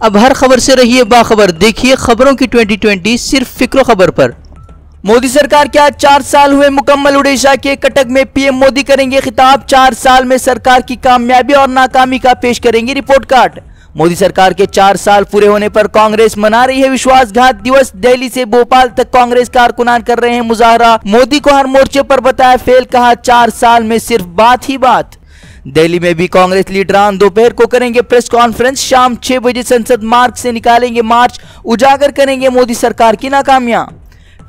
अब हर खबर से रहिए बाखबर। देखिए खबरों की 2020 सिर्फ फिक्रो खबर पर। मोदी सरकार के आज 4 साल हुए मुकम्मल। उड़ीसा के कटक में पीएम मोदी करेंगे खिताब। 4 साल में सरकार की कामयाबी और नाकामी का पेश करेंगे रिपोर्ट कार्ड। मोदी सरकार के 4 साल पूरे होने पर कांग्रेस मना रही है विश्वासघात दिवस। दिल्ली से भोपाल तक कांग्रेस कारकुनान कर रहे हैं मुजाहरा। मोदी को हर मोर्चे पर बताया फेल, कहा 4 साल में सिर्फ बात ही बात। दिल्ली में भी कांग्रेस लीडरान दोपहर को करेंगे प्रेस कॉन्फ्रेंस। शाम 6 बजे संसद मार्ग से निकालेंगे मार्च। उजागर करेंगे मोदी सरकार की नाकामियां।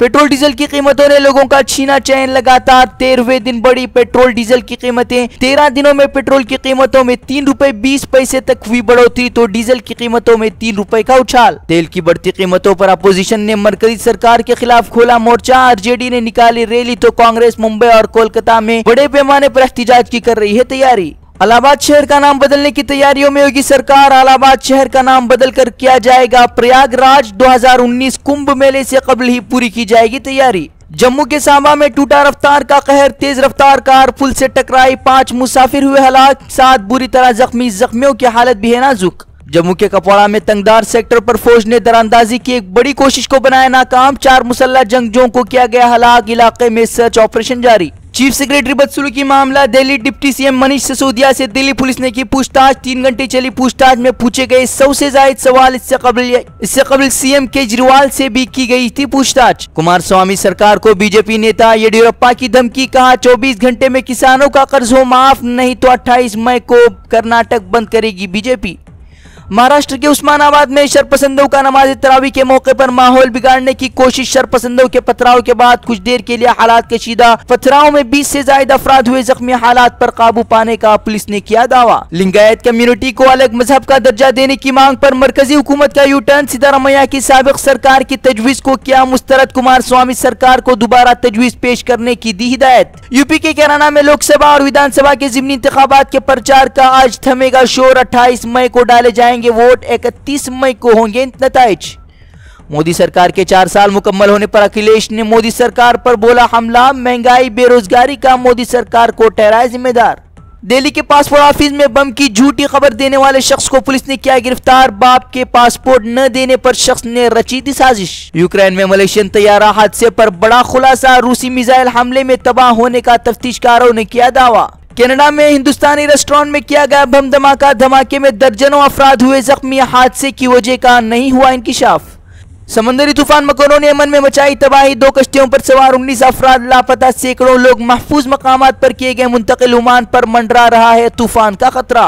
पेट्रोल डीजल की कीमतों ने लोगों का छीना चैन। लगातार 13वें दिन बढ़ी पेट्रोल डीजल की कीमतें। 13 दिनों में पेट्रोल की कीमतों में 3 रुपए 20 पैसे तक हुई बढ़ोतरी तो डीजल की कीमतों में 3 रुपए का उछाल। तेल की बढ़ती कीमतों पर अपोजिशन ने मरकजी सरकार के खिलाफ खोला मोर्चा। आरजेडी ने निकाली रैली तो कांग्रेस मुंबई और कोलकाता में बड़े पैमाने पर एहतिजाज की कर रही है तैयारी। इलाहाबाद शहर का नाम बदलने की तैयारियों में होगी सरकार। इलाहाबाद शहर का नाम बदलकर किया जाएगा प्रयागराज। 2019 कुंभ मेले से कबल ही पूरी की जाएगी तैयारी। जम्मू के सांबा में टूटा रफ्तार का कहर। तेज रफ्तार कार पुल से टकराई, 5 मुसाफिर हुए हलाक, 7 बुरी तरह जख्मी। जख्मियों की हालत भी है नाजुक। जम्मू के कपवाड़ा में तंगदार सेक्टर पर फौज ने दरांदाजी की एक बड़ी कोशिश को बनाया नाकाम। 4 मुसल्लह जंगजुओं को किया गया हलाक। इलाके में सर्च ऑपरेशन जारी। चीफ सेक्रेटरी बदसलूकी मामला। दिल्ली डिप्टी सीएम मनीष सिसोदिया से दिल्ली पुलिस ने की पूछताछ। 3 घंटे चली पूछताछ में पूछे गए 100 से ज्यादा सवाल। इससे कबल सीएम केजरीवाल से भी की गई थी पूछताछ। कुमार स्वामी सरकार को बीजेपी नेता येडियुरप्पा की धमकी, कहा 24 घंटे में किसानों का कर्ज हो माफ, नहीं तो 28 मई को कर्नाटक बंद करेगी बीजेपी। महाराष्ट्र के उस्मानाबाद में शरपसंदों का नमाज तरावी के मौके पर माहौल बिगाड़ने की कोशिश। शरपसंदों के पथराव के बाद कुछ देर के लिए हालात कशीदा। पथराव में 20 से ज्यादा अफराद हुए जख्मी। हालात पर काबू पाने का पुलिस ने किया दावा। लिंगायत कम्युनिटी को अलग मजहब का दर्जा देने की मांग पर मरकजी हुकूमत का यू टर्न। सिद्धारमैया की साबिक सरकार की तजवीज को किया मुस्तरद। कुमार स्वामी सरकार को दोबारा तजवीज पेश करने की दी हिदायत। यूपी के कैराना में लोकसभा और विधानसभा के ज़िमनी इंतखाबात के प्रचार का आज थमेगा शोर। 28 मई को डाले जाएंगे वोट, 31 मई को होंगे नताइज। मोदी सरकार के 4 साल मुकम्मल होने पर अखिलेश ने मोदी सरकार पर बोला हमला। महंगाई बेरोजगारी का मोदी सरकार को ठहराया जिम्मेदार। दिल्ली के पासपोर्ट ऑफिस में बम की झूठी खबर देने वाले शख्स को पुलिस ने किया गिरफ्तार। बाप के पासपोर्ट न देने पर शख्स ने रची थी साजिश। यूक्रेन में मलेशियन तैयारा हादसे पर बड़ा खुलासा। रूसी मिसाइल हमले में तबाह होने का तफ्तीशकारों ने किया दावा। कनाडा में हिंदुस्तानी रेस्टोरेंट में किया गया बम धमाका। धमाके में दर्जनों अफराद हुए जख्मी। हादसे की वजह का नहीं हुआ इंकिशाफ। समंदरी तूफान मकरों ने यमन में मचाई तबाही। 2 कश्तियों पर सवार 19 अफराद लापता। सैकड़ों लोग महफूज मकामात पर किए गए मुंतकिल। ओमान पर मंडरा रहा है तूफान का खतरा।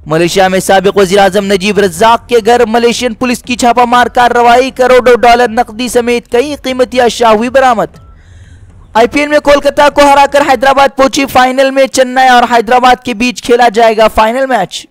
मलेशिया में साबिक वज़ीर आज़म नजीब रज़ाक के घर मलेशियन पुलिस की छापामार कार्रवाई। करोड़ों डॉलर नकदी समेत कई कीमती अशिया हुई बरामद। आईपीएल में कोलकाता को हराकर हैदराबाद पहुंची फाइनल में। चेन्नई और हैदराबाद के बीच खेला जाएगा फाइनल मैच।